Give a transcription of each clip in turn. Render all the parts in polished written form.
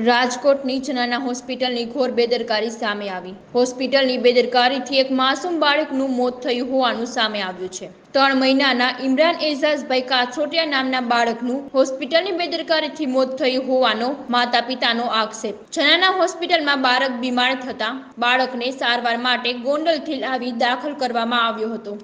રાજકોટની જનાના હોસ્પિટલની ઘોર બેદરકારી સામે આવી। હોસ્પિટલની બેદરકારીથી એક માસૂમ બાળકનું મોત થયું હોવાનું સામે આવ્યું છે। 3 મહિનાના ઇમરાન એઝાઝભાઈ કાછોટિયા નામના બાળકનું હોસ્પિટલની બેદરકારીથી મોત થયું હોવાનો માતા પિતાનો આક્ષેપ। જનાના હોસ્પિટલમાં બાળક બીમાર થતા બાળકને સારવાર માટે ગોંડલથી લાવી દાખલ કરવામાં આવ્યો હતો।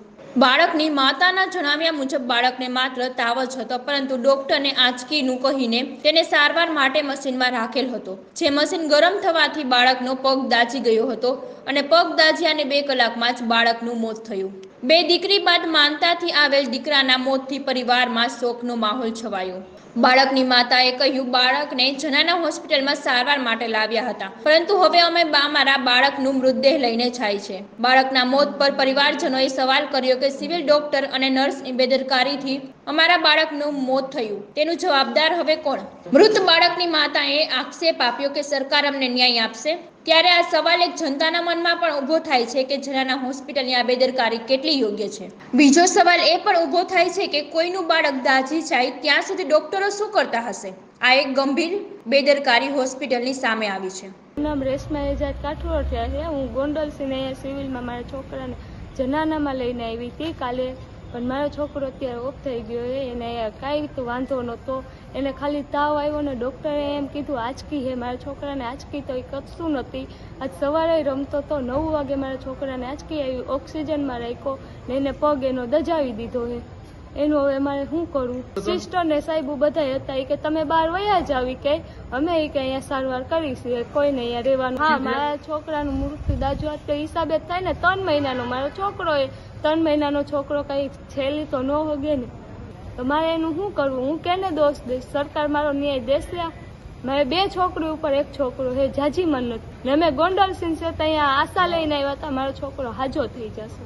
બાળકની માતાના જણાવ્યા મુજબ બાળકને માત્ર તાવ જ હતો, પરંતુ ડોક્ટરને આંચકીનું કહીને તેને સારવાર માટે મશીનમાં રાખેલ હતો, જે મશીન ગરમ થવાથી બાળકનો પગ દાઝી ગયો હતો અને પગ દાઝ્યાને 2 કલાકમાં જ બાળકનું મોત થયું। 2 દીકરી બાદ માનતાથી આવેલ દીકરાના મોતથી પરિવારમાં શોકનો માહોલ છવાયો। બાળકની માતાએ કહ્યું, બાળકને જનાના હોસ્પિટલમાં સારવાર માટે લાવ્યા હતા, પરંતુ હવે અમે અમારા બાળકનું મૃતદેહ લઈને જાય છે। બાળકના મોત પર પરિવારજનોએ સવાલ કર્યો કે સિવિલ ડોક્ટર અને નર્સની બેદરકારીથી અમારા બાળકનું મોત થયું, તેનું જવાબદાર હવે કોણ? મૃત બાળકની માતાએ આક્ષેપ આપ્યો કે સરકાર અમને ન્યાય આપશે। ત્યારે આ સવાલ એક જનતાના મનમાં પણ ઊભો થાય છે કે જનાના હોસ્પિટલની આ બેદરકારી કેટલી યોગ્ય છે। બીજો સવાલ એ પણ ઊભો થાય છે કે કોઈનું બાળક દાઝી જાય ત્યાં સુધી ડોક્ટરો શું કરતા હશે? આ એક ગંભીર બેદરકારી હોસ્પિટલની સામે આવી છે। નામ રેશમા એજાજ કાઠોડિયા છે। હું ગોંડલથી સિવિલમાં મારા છોકરાને જનાનામાં લઈને આવી હતી કાલે, પણ મારો છોકરો અત્યારે ઓફ થઈ ગયો છે। એને કાંઈ તો વાંધો નહોતો, એને ખાલી તાવ આવ્યો ને ડૉક્ટરે એમ કીધું આંચકી છે। મારા છોકરાને આંચકી તો એ કશું નથી। આજ સવારે રમતો તો 9 વાગે મારા છોકરાને આંચકી આવી, ઓક્સિજનમાં રાખ્યો ને એને પગ એનો દજાવી દીધો છે। એનું હવે મારે શું કરવું? સિસ્ટર ને સાહેબો બધા હતા, કે તમે બહાર વયા જ આવી, કે અમે કે અહીંયા સારવાર કરીશું, કોઈને અહીંયા રહેવાનું। હા, મારા છોકરાનું મૃત્યુ દાજવા તો હિસાબે થાય ને, 3 મહિનાનો મારો છોકરો એ 3 મહિનાનો છોકરો કઈ છેલ્લી તો ન હોગે ને, તો મારે એનું શું કરવું? હું કેને દોષ દઈશ? સરકાર મારો ન્યાય દેશે? મારે 2 છોકરી ઉપર 1 છોકરો હે, જાજી મન નથી ને અમે ગોંડલ સિંહ છે ત્યાં આશા લઈને આવ્યા હતા, મારો છોકરો હાજો થઈ જશે।